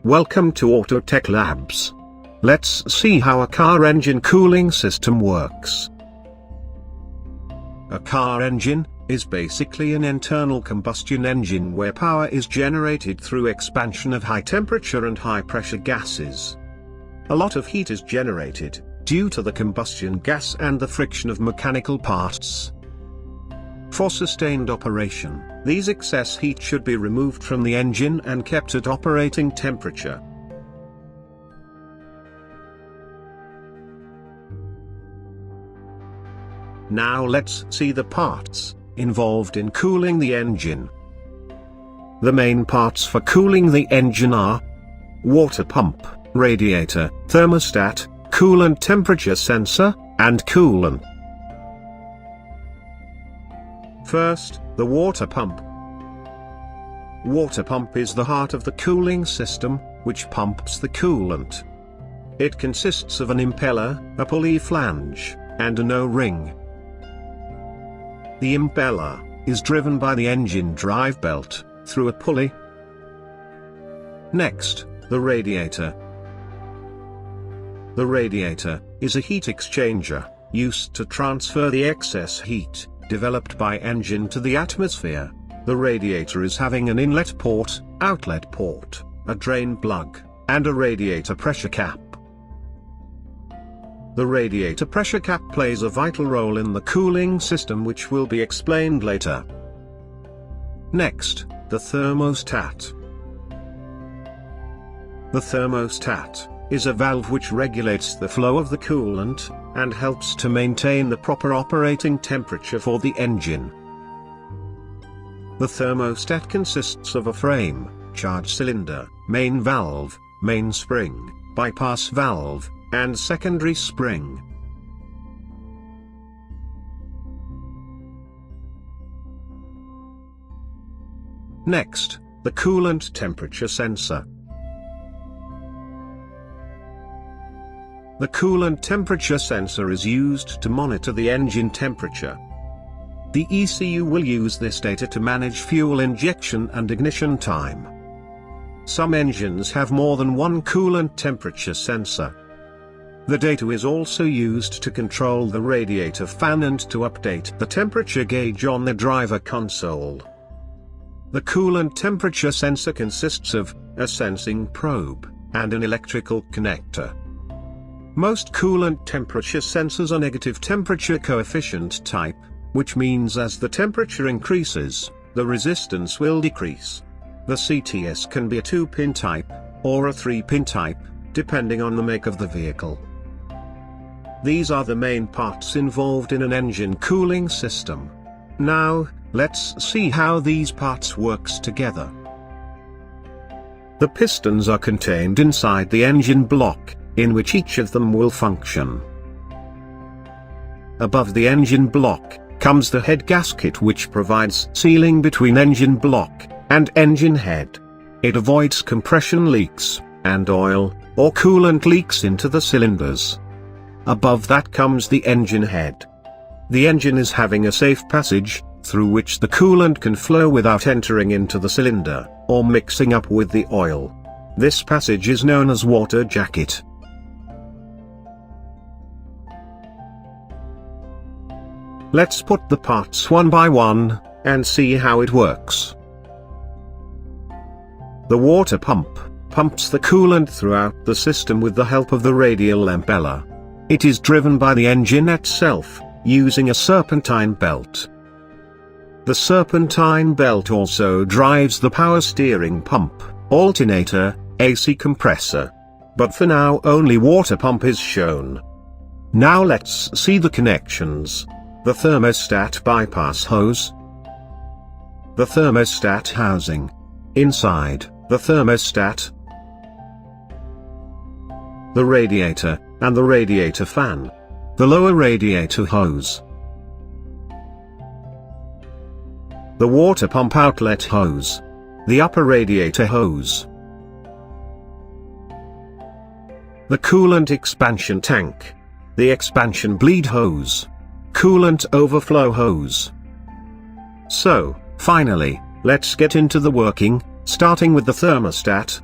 Welcome to Autotech Labs. Let's see how a car engine cooling system works. A car engine is basically an internal combustion engine where power is generated through expansion of high temperature and high pressure gases. A lot of heat is generated due to the combustion gas and the friction of mechanical parts. For sustained operation, these excess heat should be removed from the engine and kept at operating temperature. Now let's see the parts involved in cooling the engine. The main parts for cooling the engine are water pump, radiator, thermostat, coolant temperature sensor, and coolant. First, the water pump. Water pump is the heart of the cooling system, which pumps the coolant. It consists of an impeller, a pulley flange, and an O-ring. The impeller is driven by the engine drive belt through a pulley. Next, the radiator. The radiator is a heat exchanger used to transfer the excess heat developed by engine to the atmosphere. The radiator is having an inlet port, outlet port, a drain plug, and a radiator pressure cap. The radiator pressure cap plays a vital role in the cooling system, which will be explained later. Next, the thermostat. The thermostat is a valve which regulates the flow of the coolant and helps to maintain the proper operating temperature for the engine. The thermostat consists of a frame, charge cylinder, main valve, main spring, bypass valve, and secondary spring. Next, the coolant temperature sensor. The coolant temperature sensor is used to monitor the engine temperature. The ECU will use this data to manage fuel injection and ignition time. Some engines have more than one coolant temperature sensor. The data is also used to control the radiator fan and to update the temperature gauge on the driver console. The coolant temperature sensor consists of a sensing probe and an electrical connector. Most coolant temperature sensors are negative temperature coefficient type, which means as the temperature increases, the resistance will decrease. The CTS can be a 2-pin type, or a 3-pin type, depending on the make of the vehicle. These are the main parts involved in an engine cooling system. Now, let's see how these parts works together. The pistons are contained inside the engine block, in which each of them will function. Above the engine block comes the head gasket, which provides sealing between engine block and engine head. It avoids compression leaks and oil or coolant leaks into the cylinders. Above that comes the engine head. The engine is having a safe passage through which the coolant can flow without entering into the cylinder or mixing up with the oil. This passage is known as water jacket. Let's put the parts one by one and see how it works. The water pump pumps the coolant throughout the system with the help of the radial impeller. It is driven by the engine itself, using a serpentine belt. The serpentine belt also drives the power steering pump, alternator, AC compressor. But for now only water pump is shown. Now let's see the connections. The thermostat bypass hose. The thermostat housing. Inside the thermostat. The radiator, and the radiator fan. The lower radiator hose. The water pump outlet hose. The upper radiator hose. The coolant expansion tank. The expansion bleed hose. Coolant overflow hose. So, finally, let's get into the working, starting with the thermostat.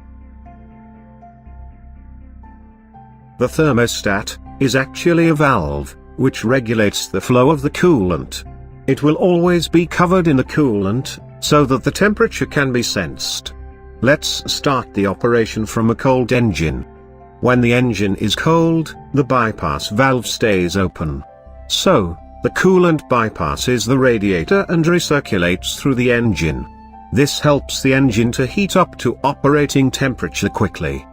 The thermostat is actually a valve, which regulates the flow of the coolant. It will always be covered in the coolant, so that the temperature can be sensed. Let's start the operation from a cold engine. When the engine is cold, the bypass valve stays open. So, the coolant bypasses the radiator and recirculates through the engine. This helps the engine to heat up to operating temperature quickly.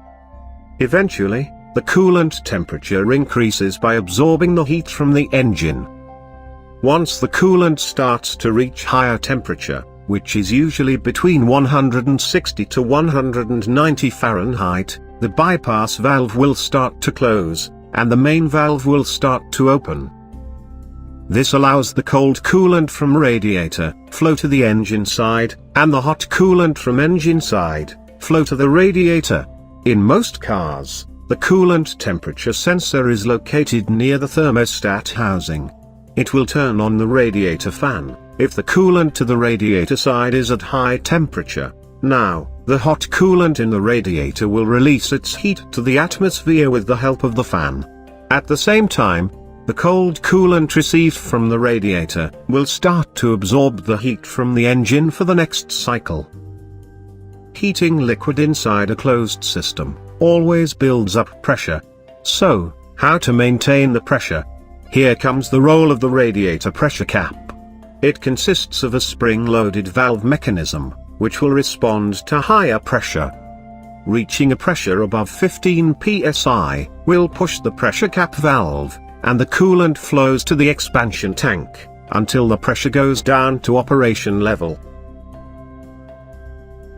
Eventually, the coolant temperature increases by absorbing the heat from the engine. Once the coolant starts to reach higher temperature, which is usually between 160 to 190 Fahrenheit, the bypass valve will start to close, and the main valve will start to open. This allows the cold coolant from radiator flow to the engine side, and the hot coolant from engine side flow to the radiator. In most cars, the coolant temperature sensor is located near the thermostat housing. It will turn on the radiator fan if the coolant to the radiator side is at high temperature. Now, the hot coolant in the radiator will release its heat to the atmosphere with the help of the fan. At the same time, the cold coolant received from the radiator will start to absorb the heat from the engine for the next cycle. Heating liquid inside a closed system always builds up pressure. So, how to maintain the pressure? Here comes the role of the radiator pressure cap. It consists of a spring-loaded valve mechanism, which will respond to higher pressure. Reaching a pressure above 15 psi will push the pressure cap valve, and the coolant flows to the expansion tank, until the pressure goes down to operation level.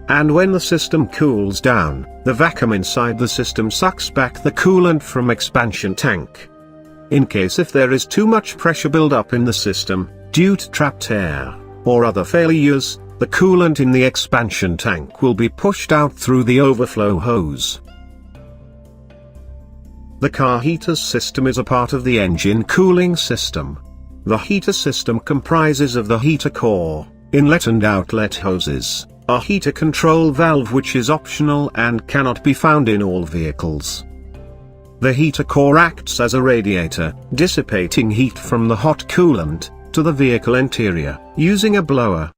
And when the system cools down, the vacuum inside the system sucks back the coolant from expansion tank. In case if there is too much pressure build-up in the system, due to trapped air, or other failures, the coolant in the expansion tank will be pushed out through the overflow hose. The car heater system is a part of the engine cooling system. The heater system comprises of the heater core, inlet and outlet hoses, a heater control valve which is optional and cannot be found in all vehicles. The heater core acts as a radiator, dissipating heat from the hot coolant to the vehicle interior, using a blower.